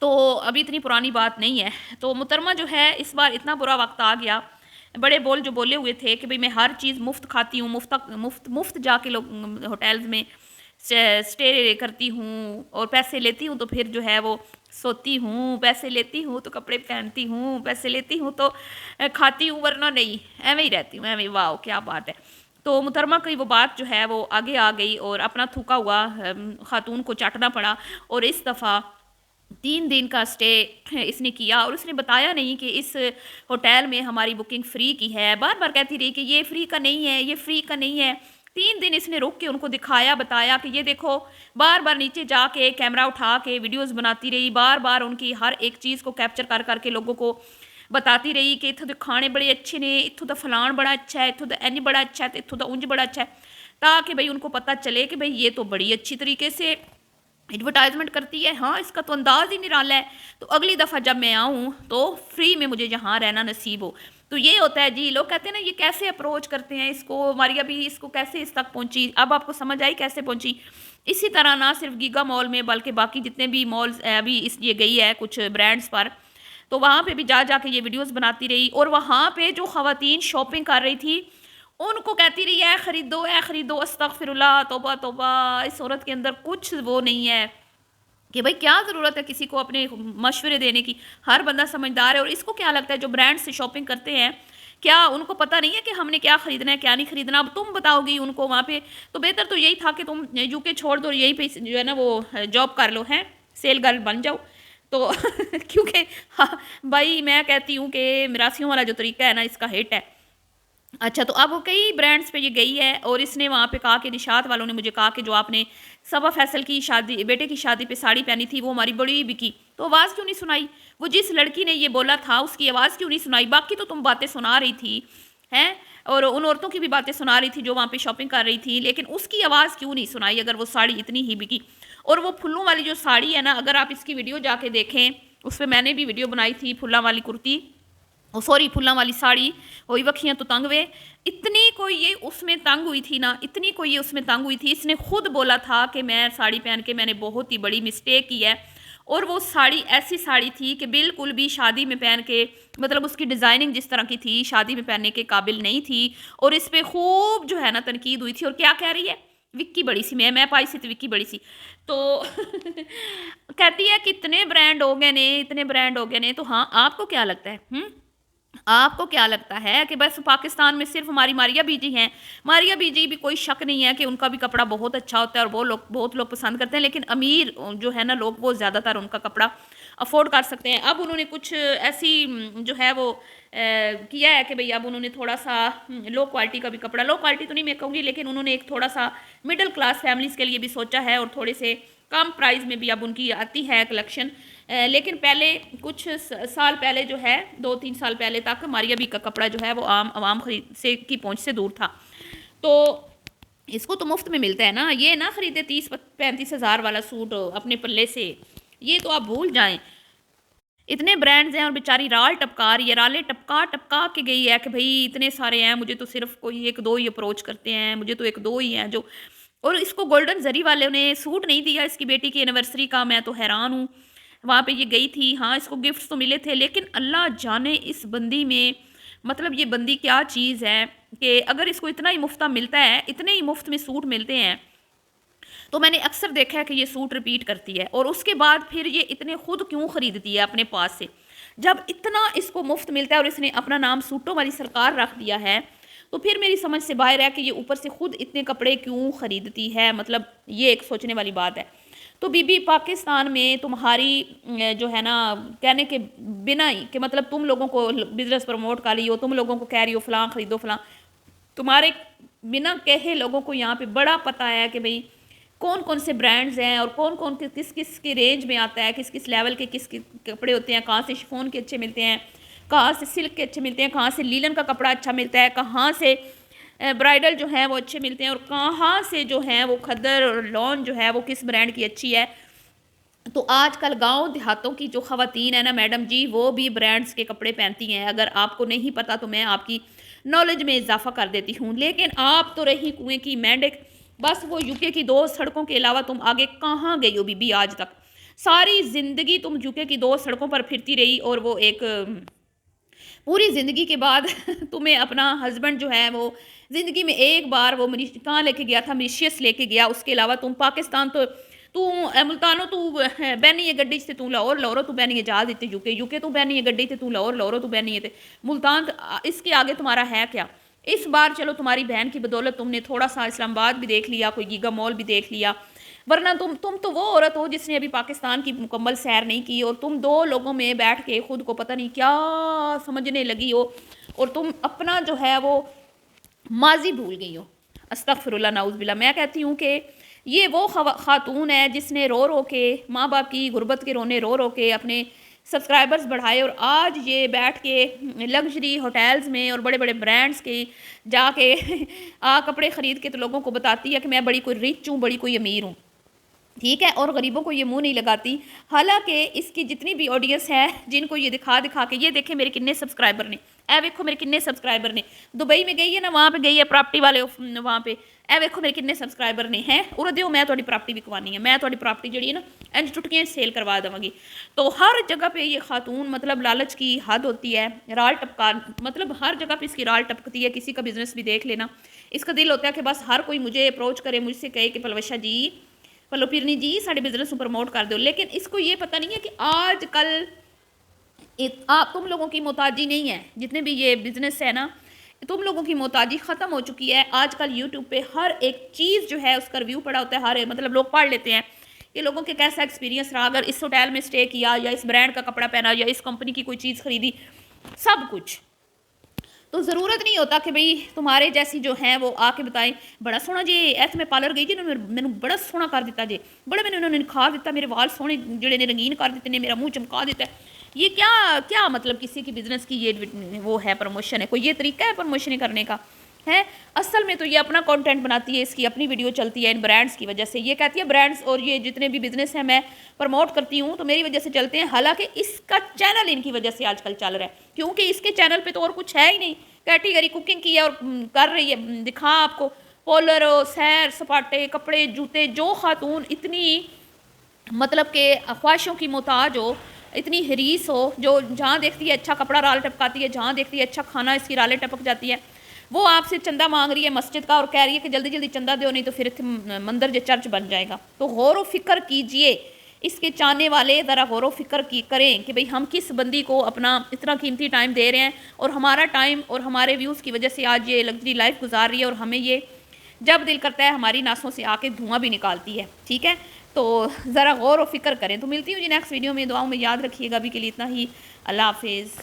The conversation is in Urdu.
تو ابھی اتنی پرانی بات نہیں ہے. تو محترمہ جو ہے اس بار اتنا برا وقت آ گیا. بڑے بول جو بولے ہوئے تھے کہ بھئی میں ہر چیز مفت کھاتی ہوں، مفت جا کے لوگ ہوٹلز میں اسٹے کرتی ہوں اور پیسے لیتی ہوں تو پھر جو ہے وہ سوتی ہوں، پیسے لیتی ہوں تو کپڑے پہنتی ہوں، پیسے لیتی ہوں تو کھاتی ہوں، ورنہ نہیں ایویں ہی رہتی ہوں، ایویں. واو کیا بات ہے. تو محترمہ کی وہ بات جو ہے وہ آگے آ گئی اور اپنا تھوکا ہوا خاتون کو چاٹنا پڑا. اور اس دفعہ 3 دن کا اسٹے اس نے کیا اور اس نے بتایا نہیں کہ اس ہوٹل میں ہماری بکنگ فری کی ہے. بار بار کہتی رہی کہ یہ فری کا نہیں ہے، یہ فری کا نہیں ہے. 3 دن اس نے رک کے ان کو دکھایا، بتایا کہ یہ دیکھو. بار بار نیچے جا کے کیمرہ اٹھا کے ویڈیوز بناتی رہی، بار بار ان کی ہر ایک چیز کو کیپچر کر کر کے لوگوں کو بتاتی رہی کہ اتوں کے کھانے بڑے اچھے نے، اتوں کا فلان بڑا اچھا ہے، اتوں کا این بڑا اچھا ہے، اتوں کا اونج بڑا اچھا ہے، تاکہ بھئی ان کو پتہ چلے کہ بھئی یہ تو بڑی اچھی طریقے سے ایڈورٹائزمنٹ کرتی ہے. ہاں اس کا تو انداز ہی نرالا ہے. تو اگلی دفعہ جب میں آؤں تو فری میں مجھے جہاں رہنا نصیب ہو. تو یہ ہوتا ہے جی. لوگ کہتے ہیں نا یہ کیسے اپروچ کرتے ہیں اس کو، ماریا بھی اس کو کیسے اس تک پہنچی. اب آپ کو سمجھ آئی کیسے پہنچی. اسی طرح نہ صرف گیگا مال میں بلکہ باقی جتنے بھی مالز ابھی اس یہ گئی ہے کچھ برانڈز پر، تو وہاں پہ بھی جا کے یہ ویڈیوز بناتی رہی. اور وہاں پہ جو خواتین شاپنگ کر رہی تھی ان کو کہتی رہی اے خریدو، اے خریدو. استغفر اللہ، توبہ توبہ. اس عورت کے اندر کچھ وہ نہیں ہے کہ بھئی کیا ضرورت ہے کسی کو اپنے مشورے دینے کی. ہر بندہ سمجھدار ہے. اور اس کو کیا لگتا ہے جو برانڈ سے شاپنگ کرتے ہیں، کیا ان کو پتہ نہیں ہے کہ ہم نے کیا خریدنا ہے کیا نہیں خریدنا. اب تم بتاؤ گی ان کو وہاں پہ. تو بہتر تو یہی تھا کہ تم یو کے چھوڑ دو، یہی پہ جو ہے نا وہ جاب کر لو، ہیں سیل گرل بن جاؤ. تو کیونکہ بھائی میں کہتی ہوں کہ میراسیوں والا جو طریقہ ہے نا اس کا ہٹ ہے. اچھا تو اب وہ کئی برانڈز پہ یہ گئی ہے اور اس نے وہاں پہ کہا کہ نشاط والوں نے مجھے کہا کہ جو آپ نے صبا فیصل کی شادی بیٹے کی شادی پہ ساڑی پہنی تھی وہ ہماری بڑی بکی. تو آواز کیوں نہیں سنائی؟ وہ جس لڑکی نے یہ بولا تھا اس کی آواز کیوں نہیں سنائی؟ باقی تو تم باتیں سنا رہی تھی ہیں اور ان عورتوں کی بھی باتیں سنا رہی تھی جو وہاں پہ شاپنگ کر رہی تھی، لیکن اس کی آواز کیوں نہیں سنائی اگر وہ ساڑی اتنی ہی بکی. اور وہ پھلوں والی جو ساڑی ہے نا، اگر آپ اس کی ویڈیو جا کے دیکھیں، اس پہ میں نے بھی ویڈیو بنائی تھی. پھلاں والی کرتی، سوری پھلاں والی ساڑی ہوئی وکھیاں تو تنگ وے. اتنی کوئی یہ اس میں تنگ ہوئی تھی نا، اتنی کوئی یہ اس میں تنگ ہوئی تھی. اس نے خود بولا تھا کہ میں ساڑی پہن کے میں نے بہت ہی بڑی مسٹیک کی ہے. اور وہ ساڑی ایسی ساڑی تھی کہ بالکل بھی شادی میں پہن کے، مطلب اس کی ڈیزائننگ جس طرح کی تھی شادی میں پہننے کے قابل نہیں تھی. اور اس پہ خوب جو ہے نا تنقید ہوئی تھی. اور کیا کہہ رہی ہے؟ وکی بڑی سی، میں پائی سی تو وکی بڑی سی. تو کہتی ہے کہ اتنے برانڈ ہو گئے نے، اتنے برانڈ ہو گئے نے. تو ہاں آپ کو کیا لگتا ہے آپ کو کیا لگتا ہے کہ بس پاکستان میں صرف ہماری ماریا بی جی ہیں؟ ماریا بی جی بھی کوئی شک نہیں ہے کہ ان کا بھی کپڑا بہت اچھا ہوتا ہے اور بہت لوگ پسند کرتے ہیں، لیکن امیر جو ہے نا لوگ وہ زیادہ تر ان کا کپڑا افورڈ کر سکتے ہیں. اب انہوں نے کچھ ایسی جو ہے وہ کیا ہے کہ بھئی اب انہوں نے تھوڑا سا لو کوالٹی کا بھی کپڑا، لو کوالٹی تو نہیں میں کہوں گی، لیکن انہوں نے ایک تھوڑا سا مڈل کلاس فیملیز کے لیے بھی سوچا ہے اور تھوڑے سے کم پرائز میں بھی اب ان کی آتی ہے کلیکشن. لیکن پہلے کچھ سال پہلے جو ہے 2-3 سال پہلے تک ماریا بی کا کپڑا جو ہے وہ عام عوام خرید سے کی پہنچ سے دور تھا. تو اس کو تو مفت میں ملتا ہے نا، یہ نہ خریدے 30-35 ہزار والا سوٹ اپنے پلے سے، یہ تو آپ بھول جائیں. اتنے برانڈز ہیں اور بیچاری رال ٹپکا رہی ہے، رالے ٹپکا ٹپکا کے گئی ہے کہ بھئی اتنے سارے ہیں، مجھے تو صرف کوئی 1-2 ہی اپروچ کرتے ہیں، مجھے تو 1-2 ہی ہیں جو. اور اس کو گولڈن زری والے نے سوٹ نہیں دیا اس کی بیٹی کی اینیورسری کا. میں تو حیران ہوں. وہاں پہ یہ گئی تھی، ہاں اس کو گفٹس تو ملے تھے، لیکن اللہ جانے اس بندی میں، مطلب یہ بندی کیا چیز ہے کہ اگر اس کو اتنا ہی مفتہ ملتا ہے، اتنے ہی مفت میں سوٹ ملتے ہیں، تو میں نے اکثر دیکھا ہے کہ یہ سوٹ ریپیٹ کرتی ہے. اور اس کے بعد پھر یہ اتنے خود کیوں خریدتی ہے اپنے پاس سے؟ جب اتنا اس کو مفت ملتا ہے اور اس نے اپنا نام سوٹوں والی سرکار رکھ دیا ہے، تو پھر میری سمجھ سے باہر ہے کہ یہ اوپر سے خود اتنے کپڑے کیوں خریدتی ہے. مطلب یہ ایک سوچنے والی بات ہے. تو بی بی پاکستان میں تمہاری جو ہے نا کہنے کے بنا ہی کہ مطلب تم لوگوں کو بزنس پروموٹ کر رہی ہو، تم لوگوں کو کہہ رہی ہو فلاں خریدو فلاں، تمہارے بنا کہے لوگوں کو یہاں پہ بڑا پتہ ہے کہ بھئی کون کون سے برانڈز ہیں اور کون کون کس کس کے رینج میں آتا ہے، کس کس لیول کے کس کپڑے ہوتے ہیں، کہاں سے شفون کے اچھے ملتے ہیں، کہاں سے سلک کے اچھے ملتے ہیں، کہاں سے لیلن کا کپڑا اچھا ملتا ہے، کہاں سے برائڈل جو ہیں وہ اچھے ملتے ہیں، اور کہاں سے جو ہیں وہ کھدر اور لون جو ہے وہ کس برانڈ کی اچھی ہے. تو آج کل گاؤں دیہاتوں کی جو خواتین ہیں نا میڈم جی، وہ بھی برانڈز کے کپڑے پہنتی ہیں. اگر آپ کو نہیں پتا تو میں آپ کی نالج میں اضافہ کر دیتی ہوں. لیکن آپ تو رہی کنویں کی مینڈک، بس وہ یو کے کی 2 سڑکوں کے علاوہ تم آگے کہاں گئی ہو بی بی آج تک؟ ساری زندگی تم یوکے کی 2 سڑکوں پر پھرتی رہی اور وہ ایک پوری زندگی کے بعد تمہیں اپنا ہسبینڈ جو ہے وہ زندگی میں ایک بار وہ کہاں لے کے گیا تھا، مریشیس لے کے گیا، اس کے علاوہ تم پاکستان تو ملتانو تو بہنی ہے گڈی سے تو لاہور لاہورو تو بہنی ہے جہاز دیتے یوکے تو بہنی ہے گڈی تو لاہور لاہورو تو بہنی ہے ملتان، اس کے آگے تمہارا ہے کیا؟ اس بار چلو تمہاری بہن کی بدولت تم نے تھوڑا سا اسلام آباد بھی دیکھ لیا، کوئی گیگا مال بھی دیکھ لیا، ورنہ تم تو وہ عورت ہو جس نے ابھی پاکستان کی مکمل سیر نہیں کی، اور تم 2 لوگوں میں بیٹھ کے خود کو پتہ نہیں کیا سمجھنے لگی ہو، اور تم اپنا جو ہے وہ ماضی بھول گئی ہو۔ استغفر اللہ نعوذ باللہ۔ میں کہتی ہوں کہ یہ وہ خاتون ہے جس نے رو رو کے ماں باپ کی غربت کے رونے رو رو کے اپنے سبسکرائبرز بڑھائے، اور آج یہ بیٹھ کے لگژری ہوٹلز میں اور بڑے بڑے برانڈز کے جا کے کپڑے خرید کے تو لوگوں کو بتاتی ہے کہ میں بڑی کوئی رچ ہوں، بڑی کوئی امیر ہوں، ٹھیک ہے، اور غریبوں کو یہ منہ نہیں لگاتی۔ حالانکہ اس کی جتنی بھی آڈینس ہے جن کو یہ دکھا کے یہ دیکھیں میرے کتنے سبسکرائبر نے، اے ویکھو میرے کتنے سبسکرائبر نے، دبئی میں گئی ہے نا، وہاں پہ گئی ہے پراپرٹی والے وہاں پہ، اے ویکھو میرے کتنے سبسکرائبر نے ہیں، اور دیو میں تھوڑی پراپرٹی وکوانی ہے، میں تھوڑی پراپرٹی جڑی ہے نا انج ٹٹکیاں سیل کروا دوں گی۔ تو ہر جگہ پہ یہ خاتون مطلب لالچ کی حد ہوتی ہے، رال ٹپکا مطلب ہر جگہ پہ اس کی رال ٹپکتی ہے۔ کسی کا بزنس بھی دیکھ لینا، اس کا دل ہوتا ہے کہ بس ہر کوئی مجھے اپروچ کرے، مجھ سے کہے کہ پلوشا جی پلو پیرنی جی ساڑے بزنس پروموٹ کر دو، لیکن اس کو یہ پتہ نہیں ہے کہ آج کل آپ تم لوگوں کی محتاجی نہیں ہے، جتنے بھی یہ بزنس ہے نا تم لوگوں کی محتاجی ختم ہو چکی ہے۔ آج کل یوٹیوب پہ ہر ایک چیز جو ہے اس کا ریویو پڑا ہوتا ہے، ہر مطلب لوگ پڑھ لیتے ہیں کہ لوگوں کے کیسا ایکسپیرینس رہا، اگر اس ہوٹل میں اسٹے کیا یا اس برانڈ کا کپڑا پہنا یا اس کمپنی کی کوئی چیز خریدی، سب کچھ۔ تو ضرورت نہیں ہوتا کہ بھئی تمہارے جیسی جو ہیں وہ آ کے بتائیں بڑا سونا جی ایسے میں پارلر گئی جی میں بڑا سونا کر دیتا جی، بڑا میں نے انہوں نے نکھار دیتا، میرے وال سونے جڑے نے رنگین کر دیتے نے، میرا منہ چمکا دیتا ہے۔ یہ کیا مطلب کسی کی بزنس کی یہ وہ ہے پروموشن ہے، کوئی یہ طریقہ ہے پروموشن کرنے کا ہے؟ اصل میں تو یہ اپنا کنٹینٹ بناتی ہے، اس کی اپنی ویڈیو چلتی ہے ان برانڈز کی وجہ سے، یہ کہتی ہے برانڈز اور یہ جتنے بھی بزنس ہیں میں پروموٹ کرتی ہوں تو میری وجہ سے چلتے ہیں، حالانکہ اس کا چینل ان کی وجہ سے آج کل چل رہا ہے، کیونکہ اس کے چینل پہ تو اور کچھ ہے ہی نہیں، کیٹیگری کوکنگ کی ہے اور کر رہی ہے، دکھا آپ کو پولر سیر سپاٹے کپڑے جوتے، جو خاتون اتنی مطلب کہ خواہشوں کی محتاج ہو، اتنی حریص ہو، جو جہاں دیکھتی ہے اچھا کپڑا رال ٹپکاتی ہے، جہاں دیکھتی ہے اچھا کھانا اس کی رالیں ٹپک جاتی ہے، وہ آپ سے چندہ مانگ رہی ہے مسجد کا اور کہہ رہی ہے کہ جلدی جلدی چندہ دیو نہیں تو پھر مندر جو چرچ بن جائے گا۔ تو غور و فکر کیجئے، اس کے چاہنے والے ذرا غور و فکر کریں کہ بھئی ہم کس بندی کو اپنا اتنا قیمتی ٹائم دے رہے ہیں، اور ہمارا ٹائم اور ہمارے ویوز کی وجہ سے آج یہ لگژری لائف گزار رہی ہے، اور ہمیں یہ جب دل کرتا ہے ہماری ناسوں سے آ کے دھواں بھی نکالتی ہے، ٹھیک ہے؟ تو ذرا غور و فکر کریں۔ تو ملتی ہوں جی نیکسٹ ویڈیو میں، دعاؤں میں یاد رکھیے گا، ابھی کے لیے اتنا ہی، اللہ حافظ۔